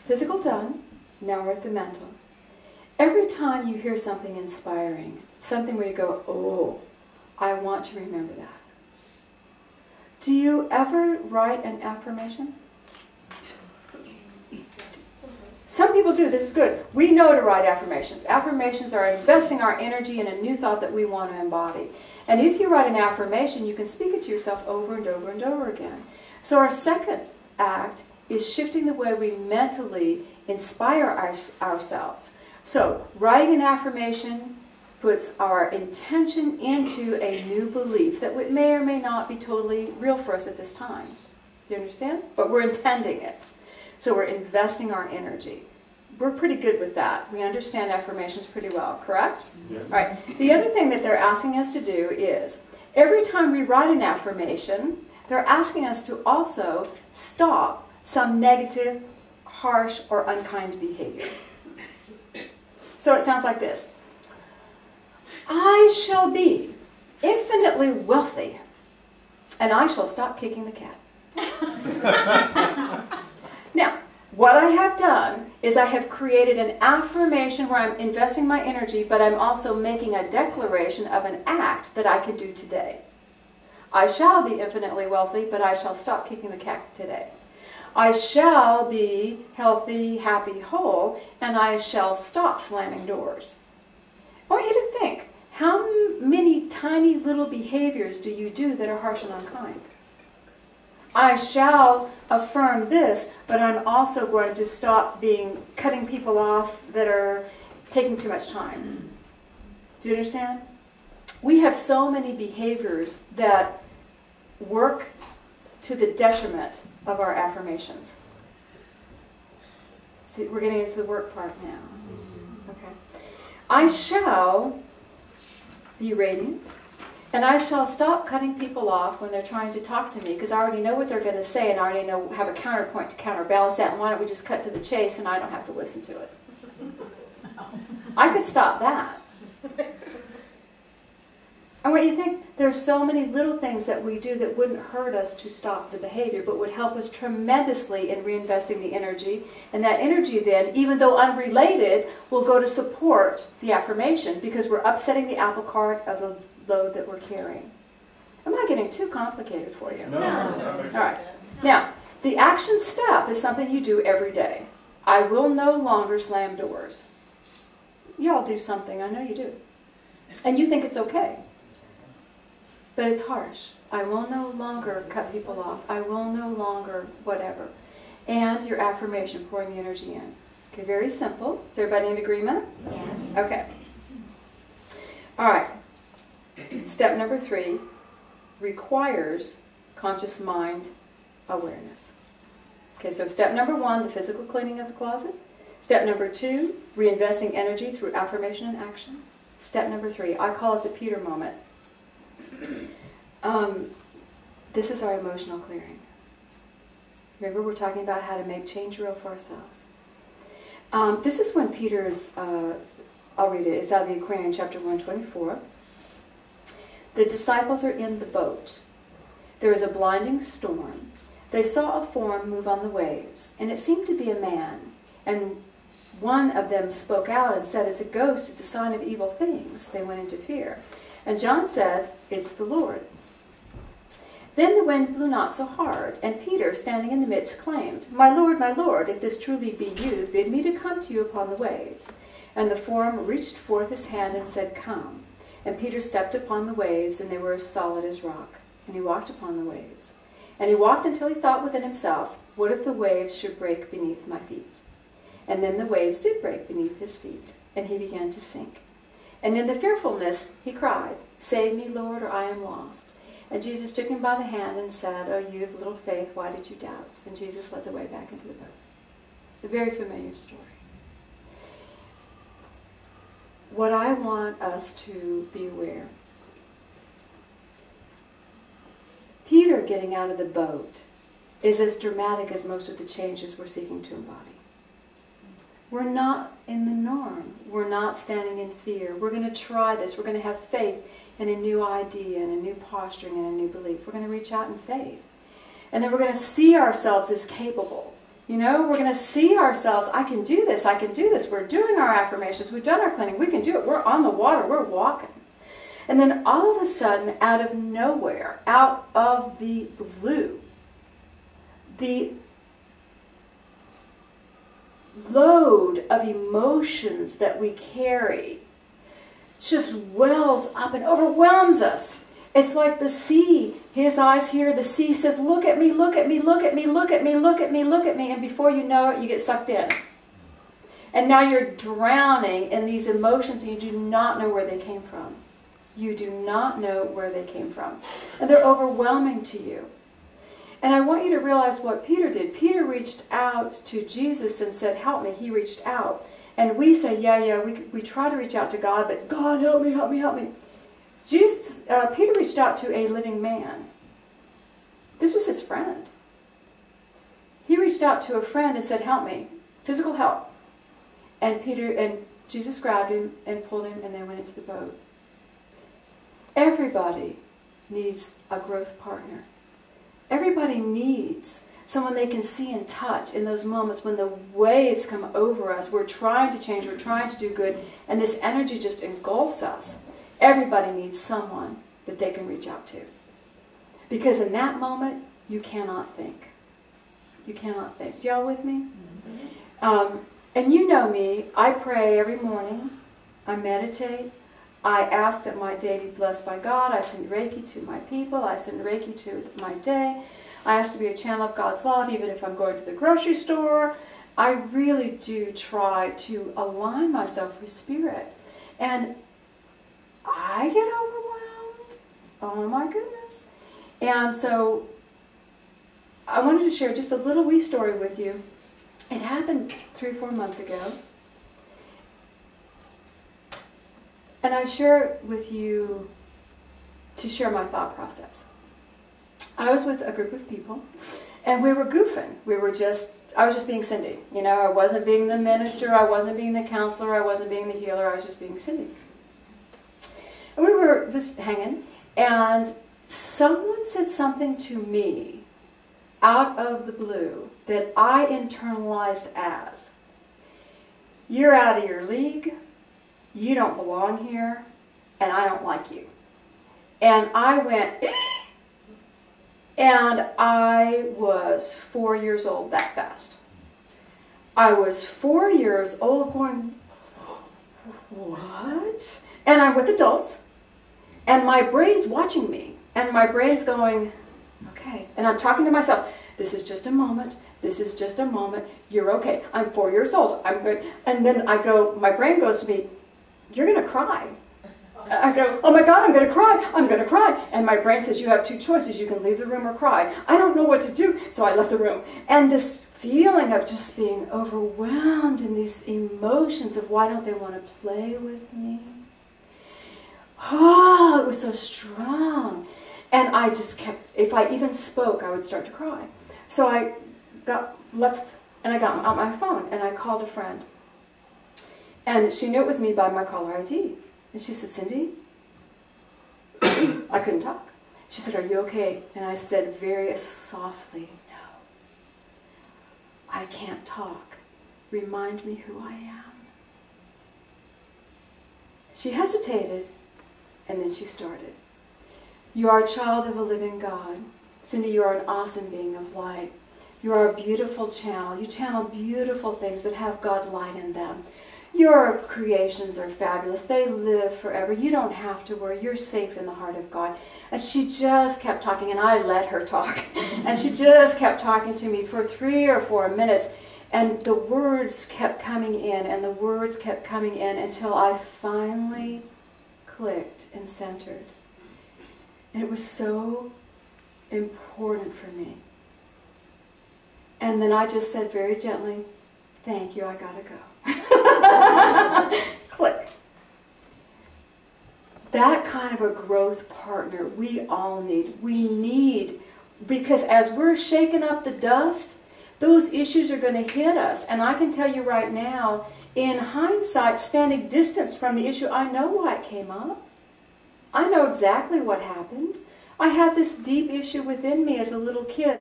Physical done. Now we're at the mental. Every time you hear something inspiring, something where you go, oh, I want to remember that. Do you ever write an affirmation? Some people do. This is good. We know to write affirmations. Affirmations are investing our energy in a new thought that we want to embody. And if you write an affirmation, you can speak it to yourself over and over and over again. So our second act is shifting the way we mentally inspire ourselves. So writing an affirmation puts our intention into a new belief that may or may not be totally real for us at this time. Do you understand? But we're intending it. So we're investing our energy. We're pretty good with that. We understand affirmations pretty well, correct? Yeah. All right. The other thing that they're asking us to do is, every time we write an affirmation, they're asking us to also stop some negative, harsh, or unkind behavior. So it sounds like this. I shall be infinitely wealthy, and I shall stop kicking the cat. Now, what I have done is I have created an affirmation where I'm investing my energy, but I'm also making a declaration of an act that I can do today. I shall be infinitely wealthy, but I shall stop kicking the cat today. I shall be healthy, happy, whole, and I shall stop slamming doors. I want you to think, how many tiny little behaviors do you do that are harsh and unkind? I shall affirm this, but I'm also going to stop cutting people off that are taking too much time. Do you understand? We have so many behaviors that work to the detriment of our affirmations. See, we're getting into the work part now. Okay. I shall be radiant, and I shall stop cutting people off when they're trying to talk to me, because I already know what they're going to say, and I already have a counterpoint to counterbalance that, and why don't we just cut to the chase and I don't have to listen to it. I could stop that. And what you think, there's so many little things that we do that wouldn't hurt us to stop the behavior, but would help us tremendously in reinvesting the energy. And that energy then, even though unrelated, will go to support the affirmation, because we're upsetting the apple cart of the load that we're carrying. Am I getting too complicated for you? No. All right. Now, the action step is something you do every day. I will no longer slam doors. Y'all do something, I know you do. And you think it's okay. But it's harsh. I will no longer cut people off. I will no longer whatever. And your affirmation, pouring the energy in. Okay, very simple. Is everybody in agreement? Yes. Okay. All right. Step number 3 requires conscious mind awareness. Okay, so step number 1, the physical cleaning of the closet. Step number 2, reinvesting energy through affirmation and action. Step number 3, I call it the Peter moment. This is our emotional clearing. Remember, we're talking about how to make change real for ourselves. This is when Peter's, I'll read it, it's out of the Aquarian, chapter 124. The disciples are in the boat. There is a blinding storm. They saw a form move on the waves, and it seemed to be a man. And one of them spoke out and said, "It's a ghost, it's a sign of evil things." They went into fear. And John said, "It's the Lord." Then the wind blew not so hard, and Peter, standing in the midst, claimed, my Lord, if this truly be you, bid me to come to you upon the waves." And the form reached forth his hand and said, "Come." And Peter stepped upon the waves, and they were as solid as rock. And he walked upon the waves. And he walked until he thought within himself, what if the waves should break beneath my feet? And then the waves did break beneath his feet, and he began to sink. And in the fearfulness he cried, "Save me, Lord, or I am lost." And Jesus took him by the hand and said, "Oh, you of little faith, why did you doubt?" And Jesus led the way back into the boat. A very familiar story. What I want us to be aware. Peter getting out of the boat is as dramatic as most of the changes we're seeking to embody. We're not in the norm. We're not standing in fear. We're going to try this. We're going to have faith in a new idea and a new posturing and a new belief. We're going to reach out in faith. And then we're going to see ourselves as capable. You know, we're going to see ourselves. I can do this. I can do this. We're doing our affirmations. We've done our cleaning. We can do it. We're on the water. We're walking. And then all of a sudden, out of nowhere, out of the blue, the load of emotions that we carry just wells up and overwhelms us. It's like the sea. His eyes here, the sea says, look at me, look at me, look at me, look at me, look at me, look at me. And before you know it, you get sucked in. And now you're drowning in these emotions and you do not know where they came from. You do not know where they came from. And they're overwhelming to you. And I want you to realize what Peter did. Peter reached out to Jesus and said, help me. He reached out. And we say, yeah, we try to reach out to God, but God, help me, help me, help me. Peter reached out to a living man. This was his friend. He reached out to a friend and said, help me. Physical help. And Jesus grabbed him and pulled him, and they went into the boat. Everybody needs a growth partner. Everybody needs someone they can see and touch in those moments when the waves come over us. We're trying to change, we're trying to do good, and this energy just engulfs us. Everybody needs someone that they can reach out to. Because in that moment, you cannot think. You cannot think. Y'all with me? Mm-hmm. And you know me, I pray every morning, I meditate, I ask that my day be blessed by God, I send Reiki to my people, I send Reiki to my day, I ask to be a channel of God's love even if I'm going to the grocery store. I really do try to align myself with Spirit. And I get overwhelmed. Oh my goodness. And so I wanted to share just a little wee story with you. It happened 3 or 4 months ago. And I share it with you to share my thought process. I was with a group of people, and we were goofing. I was just being Cindy. You know, I wasn't being the minister, I wasn't being the counselor, I wasn't being the healer, I was just being Cindy. And we were just hanging, and someone said something to me out of the blue that I internalized as, you're out of your league, you don't belong here, and I don't like you. And I went, and I was 4 years old that fast. I was 4 years old going, what? And I'm with adults, and my brain's watching me, and my brain's going, okay. And I'm talking to myself, this is just a moment, this is just a moment, you're okay. I'm 4 years old, I'm good. And then I go, my brain goes to me, you're going to cry. I go, oh my God, I'm going to cry, I'm going to cry. And my brain says, you have 2 choices, you can leave the room or cry. I don't know what to do, so I left the room. And this feeling of just being overwhelmed in these emotions of why don't they want to play with me? Oh, it was so strong. And I just kept, if I even spoke, I would start to cry. So I got left, and I got out my phone, and I called a friend. And she knew it was me by my caller ID. And she said, Cindy? I couldn't talk. She said, are you okay? And I said very softly, no. I can't talk. Remind me who I am. She hesitated, and then she started. You are a child of a living God. Cindy, you are an awesome being of light. You are a beautiful channel. You channel beautiful things that have God light in them. Your creations are fabulous. They live forever. You don't have to worry. You're safe in the heart of God. And she just kept talking, and I let her talk. And she just kept talking to me for 3 or 4 minutes. And the words kept coming in, and the words kept coming in until I finally clicked and centered. And it was so important for me. And then I just said very gently, thank you, I gotta go. Click. That kind of a growth partner we all need. We need, because as we're shaking up the dust, those issues are going to hit us. And I can tell you right now, in hindsight, standing distance from the issue, I know why it came up. I know exactly what happened. I had this deep issue within me as a little kid.